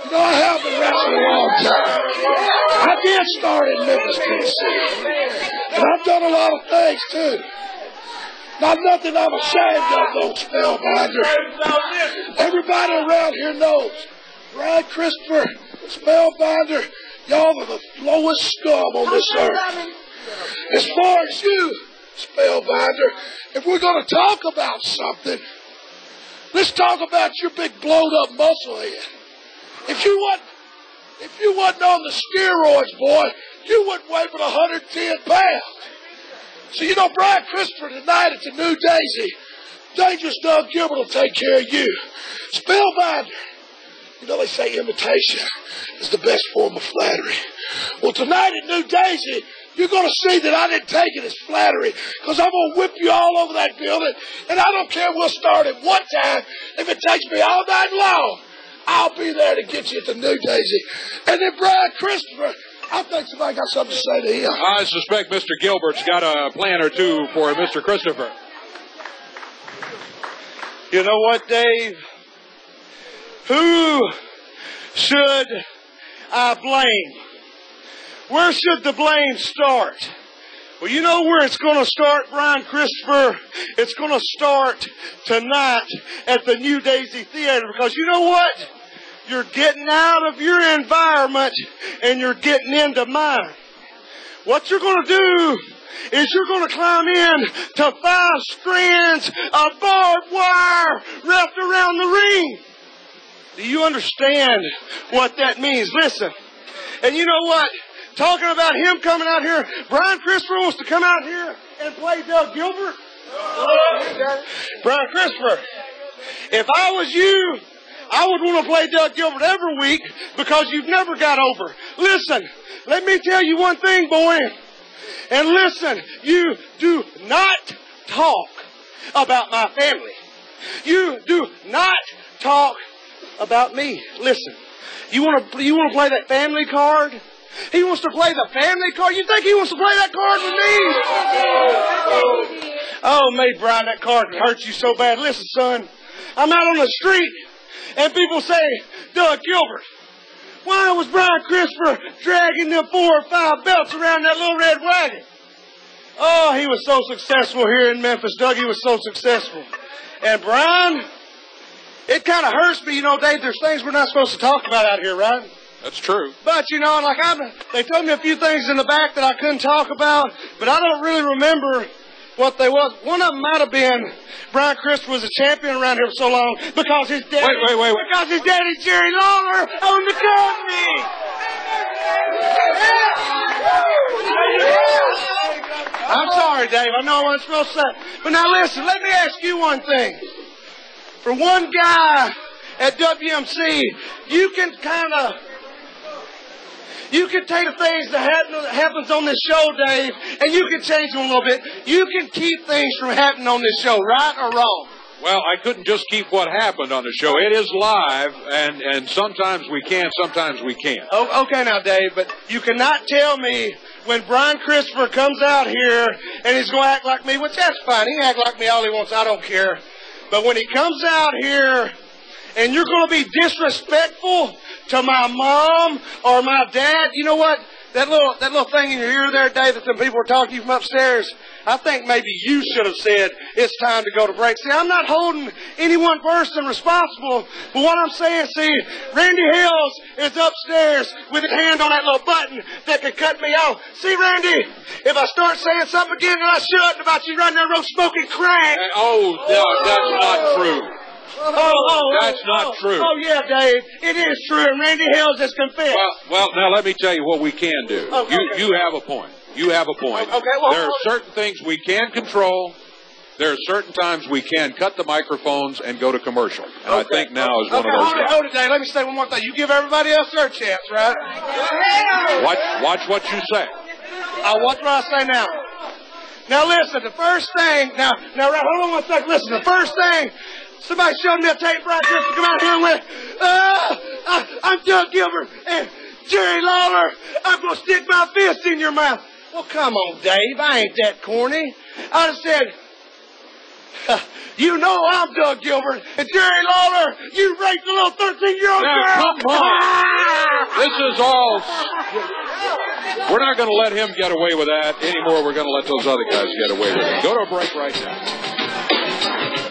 You know, I have been wrestling a long time. I did start in Memphis, Tennessee. And I've done a lot of things, too. Not nothing I'm ashamed of, though, Spellbinder. Everybody around here knows. Brian Christopher, Spellbinder, y'all are the lowest scum on this earth. As far as you, Spellbinder, if we're going to talk about something, let's talk about your big blowed-up muscle head. If you wasn't on the steroids, boy, you wouldn't weigh but 110 pounds. So, you know, Brian Christopher tonight at the New Daisy, Dangerous Doug Gilbert will take care of you. Spellbinder, you know, they say imitation is the best form of flattery. Well, tonight at New Daisy, you're going to see that I didn't take it as flattery, because I'm going to whip you all over that building, and I don't care, we'll start at one time. If it takes me all night long, I'll be there to get you at the New Daisy. And then Brian Christopher, I think somebody got something to say to him. I suspect Mr. Gilbert's got a plan or two for Mr. Christopher. You know what, Dave? Who should I blame? Where should the blame start? Well, you know where it's going to start, Brian Christopher? It's going to start tonight at the New Daisy Theater, because you know what? You're getting out of your environment and you're getting into mine. What you're going to do is you're going to climb in to 5 strands of barbed wire wrapped around the ring. Do you understand what that means? Listen, and you know what? Talking about him coming out here, Brian Christopher wants to come out here and play Doug Gilbert. Brian Christopher, if I was you, I would want to play Doug Gilbert every week, because you've never got over. Listen, let me tell you one thing, boy. And listen, you do not talk about my family. You do not talk about me. Listen, you want to play that family card? He wants to play the family card. You think he wants to play that card with me? Oh, made Brian, that card hurt you so bad. Listen, son, I'm out on the street and people say, Doug Gilbert, why was Brian Christopher dragging them 4 or 5 belts around that little red wagon? Oh, he was so successful here in Memphis, Doug. He was so successful. And Brian, it kind of hurts me, you know, Dave, there's things we're not supposed to talk about out here, right? That's true. But, you know, like they told me a few things in the back that I couldn't talk about, but I don't really remember what they was. One of them might have been Brian Christopher was a champion around here for so long because his daddy, because his daddy Jerry Lawler owned the company. I'm sorry, Dave. I know I wasn't supposed to say. But now listen, let me ask you one thing. For one guy at WMC, you can take the things that happens on this show, Dave, and you can change them a little bit. You can keep things from happening on this show, right or wrong? Well, I couldn't just keep what happened on the show. It is live, and sometimes we can, sometimes we can't. Oh, okay now, Dave, but you cannot tell me when Brian Christopher comes out here and he's going to act like me, which that's fine. He can act like me all he wants. I don't care. But when he comes out here and you're going to be disrespectful to my mom or my dad, you know what? That little thing in your ear there, Dave, that some people were talking to you from upstairs, I think maybe you should have said, it's time to go to break. See, I'm not holding any one person responsible, but what I'm saying, see, Randy Hills is upstairs with his hand on that little button that could cut me off. See, Randy, if I start saying something again that I shouldn't about you running that road smoking crack. No, that's not true. That's not true. Oh, yeah, Dave. It is true. And Randy Hills has confessed. Well, now let me tell you what we can do. Oh, okay. You have a point. You have a point. Okay, well, there are certain things we can control. There are certain times we can cut the microphones and go to commercial. And I think now is one of those times. Hold it, Dave. Let me say one more thing. You give everybody else their chance, right? Watch what you say. I'll watch what I say now. Now, listen, the first thing... Now, right, hold on one second. Listen, the first thing... Somebody showed me a tape right here to come out here and went, I'm Doug Gilbert, and Jerry Lawler, I'm going to stick my fist in your mouth. Well, come on, Dave. I ain't that corny. I just said, you know I'm Doug Gilbert, and Jerry Lawler, you raped a little 13-year-old girl. Now, come on. is all. We're not going to let him get away with that anymore. We're going to let those other guys get away with it. Go to a break right now.